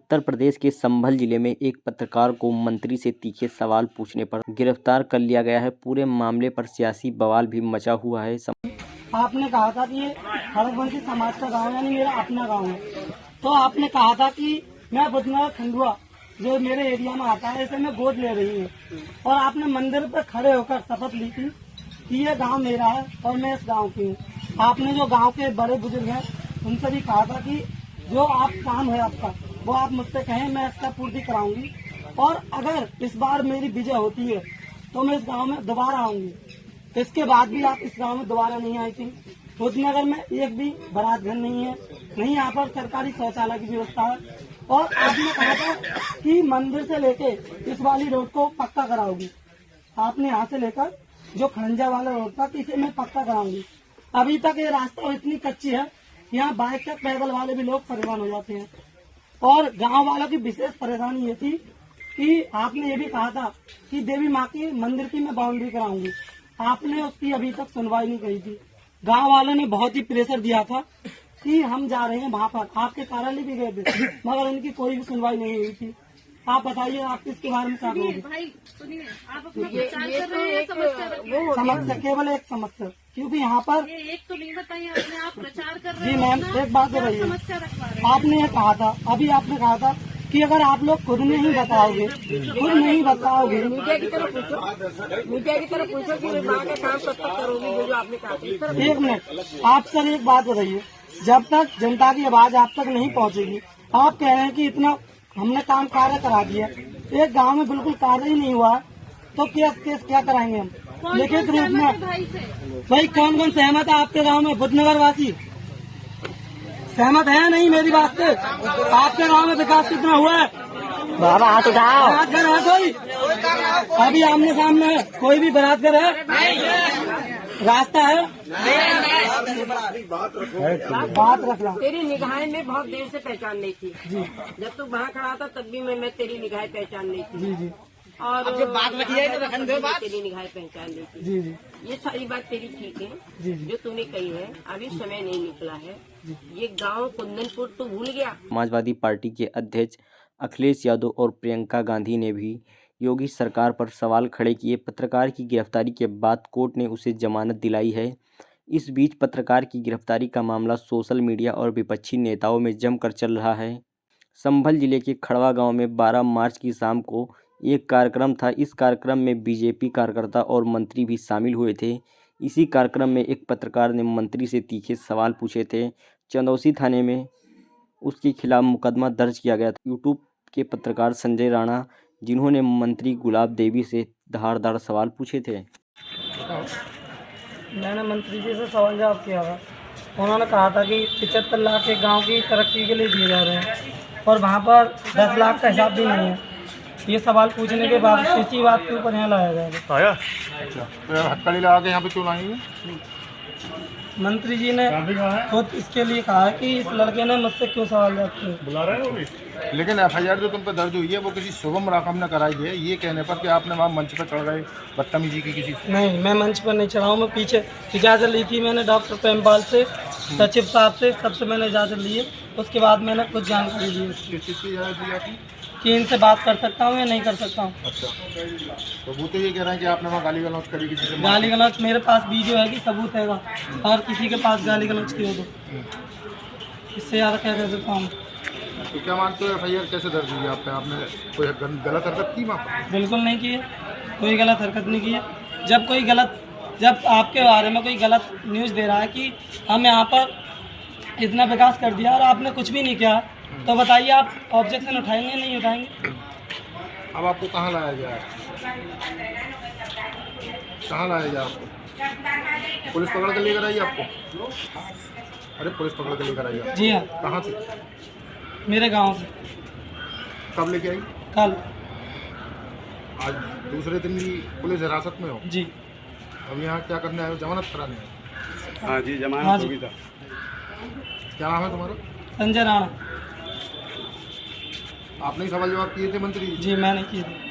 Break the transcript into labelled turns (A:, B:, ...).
A: उत्तर प्रदेश के संभल जिले में एक पत्रकार को मंत्री से तीखे सवाल पूछने पर गिरफ्तार कर लिया गया है। पूरे मामले पर सियासी बवाल भी मचा हुआ है।
B: आपने कहा था कि ये खड़गवंशी समाज का गांव यानी मेरा अपना गांव है, तो आपने कहा था कि मैं बुधनगर खंडुआ जो मेरे एरिया में आता है इसे मैं गोद ले रही हूँ, और आपने मंदिर पर खड़े होकर शपथ ली थी कि ये गांव मेरा है और मैं इस गांव की हूँ। आपने जो गांव के बड़े बुजुर्ग हैं उनसे भी कहा था कि जो आप काम है आपका वो आप मुझसे कहें, मैं इसका पूर्ति कराऊंगी, और अगर इस बार मेरी विजय होती है तो मैं इस गांव में दोबारा आऊंगी। इसके बाद भी आप इस गांव में दोबारा नहीं आई थी। बुधनगर में एक भी बारात घर नहीं है, नहीं यहाँ पर सरकारी शौचालय की व्यवस्था है, और आपने कहा था कि मंदिर से लेके इस वाली रोड को पक्का कराओगी। आपने यहाँ से लेकर जो खड़ंजा वाला रोड था इसे मैं पक्का कराऊंगी। अभी तक ये रास्ता इतनी कच्ची है, यहाँ बाइक तक पैदल वाले भी लोग परेशान हो जाते हैं। और गांव वालों की विशेष परेशानी ये थी कि आपने ये भी कहा था कि देवी माँ की मंदिर की मैं बाउंड्री कराऊंगी। आपने उसकी अभी तक सुनवाई नहीं करी थी। गांव वालों ने बहुत ही प्रेशर दिया था कि हम जा रहे हैं वहाँ पर, आपके कार्यालय भी गए थे, मगर उनकी कोई भी सुनवाई नहीं हुई थी। आप बताइए, आप इसके बारे में क्या कहोगे? समस्या केवल एक समस्या, क्योंकि यहाँ पर
C: एक तो नहीं बताइए, अपने आप प्रचार कर रहे
B: जी मैम, एक बात बताइए, आपने ये कहा था, अभी आपने कहा था कि अगर आप लोग खुद नहीं बताओगे
D: मीडिया की तरफ पूछो कि माँ का काम कब तक करोगे, जो आपने कहा।
B: एक मिनट, आप सर एक बात बताइए, जब तक जनता की आवाज आप तक नहीं पहुंचेगी, आप कह रहे हैं कि इतना हमने काम कार्य करा दिया, एक गांव में बिल्कुल कार्य ही नहीं हुआ, तो क्या कराएंगे हम लिखित रूप में? भाई कौन कौन सहमत है आपके गांव में? बुधनगर वासी सहमत है नहीं मेरी बात से? आपके गांव में विकास कितना हुआ है?
D: बाबा हाथ उठाओ।
B: बरातघर है कोई? अभी आमने सामने है कोई भी बरातघर है? रास्ता है? बात रखना।
D: तेरी निगाहें में बहुत देर से पहचान नहीं थी जी। जब तू वहाँ खड़ा था तब भी मैं तेरी निगाहें पहचान नहीं थी जी। और जब बात रखी है तो तेरी निगाहें पहचान नहीं थी जी। ये सारी बात तेरी ठीक है जी। जो तूने कही है, अभी समय नहीं निकला है। ये गांव कुंदनपुर तू भूल गया।
A: समाजवादी पार्टी के अध्यक्ष अखिलेश यादव और प्रियंका गांधी ने भी योगी सरकार पर सवाल खड़े किए। पत्रकार की गिरफ्तारी के बाद कोर्ट ने उसे जमानत दिलाई है। इस बीच पत्रकार की गिरफ्तारी का मामला सोशल मीडिया और विपक्षी नेताओं में जमकर चल रहा है। संभल जिले के खड़वा गांव में 12 मार्च की शाम को एक कार्यक्रम था। इस कार्यक्रम में बीजेपी कार्यकर्ता और मंत्री भी शामिल हुए थे। इसी कार्यक्रम में एक पत्रकार ने मंत्री से तीखे सवाल पूछे थे। चंदौसी थाने में उसके खिलाफ मुकदमा दर्ज किया गया था। यूट्यूब के पत्रकार संजय राणा, जिन्होंने मंत्री गुलाब देवी से धारदार सवाल पूछे थे।
B: मैंने मंत्री जी से सवाल जवाब किया था। उन्होंने कहा था कि 75 लाख के गांव की तरक्की के लिए दिए जा रहे हैं, और वहां पर 10 लाख का हिसाब भी नहीं है। ये सवाल पूछने के बाद इसी बात के ऊपर यहाँ लाया गया।
E: अच्छा, हथकड़ी लगा के यहाँ पे क्यों लाएंगे?
B: मंत्री जी ने खुद इसके लिए कहा है कि इस लड़के ने मुझसे क्यों सवाल जवाब किए।
E: बुला रहे हो? लेकिन एफआईआर जो तुम पे दर्ज हुई है वो किसी शुभम राकम ने कराई है, ये कहने पर कि आपने वहाँ मंच पर चढ़ गए बदतमीजी की किसी से।
B: नहीं, मैं मंच पर नहीं चढ़ा हूँ। मैं पीछे इजाज़त ली थी मैंने डॉक्टर प्रेमपाल से, सचिव साहब से, सबसे मैंने इजाज़त ली है। उसके बाद मैंने कुछ जानकारी दी
E: किस चीज़ की इजाज़त दी आपने?
B: कि इनसे बात कर सकता हूँ या नहीं कर सकता हूँ।
E: अच्छा, तो वो तो ये कह रहे हैं कि आपने वहाँ गाली गलौज करी किसी से?
B: गाली गलौज मेरे पास वीडियो है कि सबूत है, और किसी के पास गाली गलौज की हो तो इससे ज़्यादा क्या कर सकता हूँ?
E: तो क्या मानते हो एफआईआर कैसे दर्ज हुई आप पे? आपने कोई गलत हरकत की वहाँ पर?
B: बिल्कुल नहीं की है, कोई गलत हरकत नहीं की है। जब आपके बारे में कोई गलत न्यूज़ दे रहा है कि हम यहाँ पर इतना विकास कर दिया और आपने कुछ भी नहीं किया, तो बताइए आप ऑब्जेक्शन उठाएंगे नहीं उठाएंगे?
E: अब आपको कहाँ लाया जाए? कहाँ लाया जाए आपको? पुलिस पकड़ के लेकर आई आपको? अरे पुलिस पकड़ के लेकर आई?
B: जी हाँ।
E: कहाँ से?
B: मेरे गांव से।
E: कब लेके आई?
B: कल।
E: आज दूसरे दिन भी पुलिस हिरासत में हो
B: जी।
E: अब यहाँ क्या करने आए हो? जमानत कराने?
F: हाँ जी, जमानत होगी था।
E: क्या नाम है तुम्हारा?
B: संजय राणा।
E: आपने ही सवाल जवाब किए थे मंत्री
B: जी? मैंने किए थे।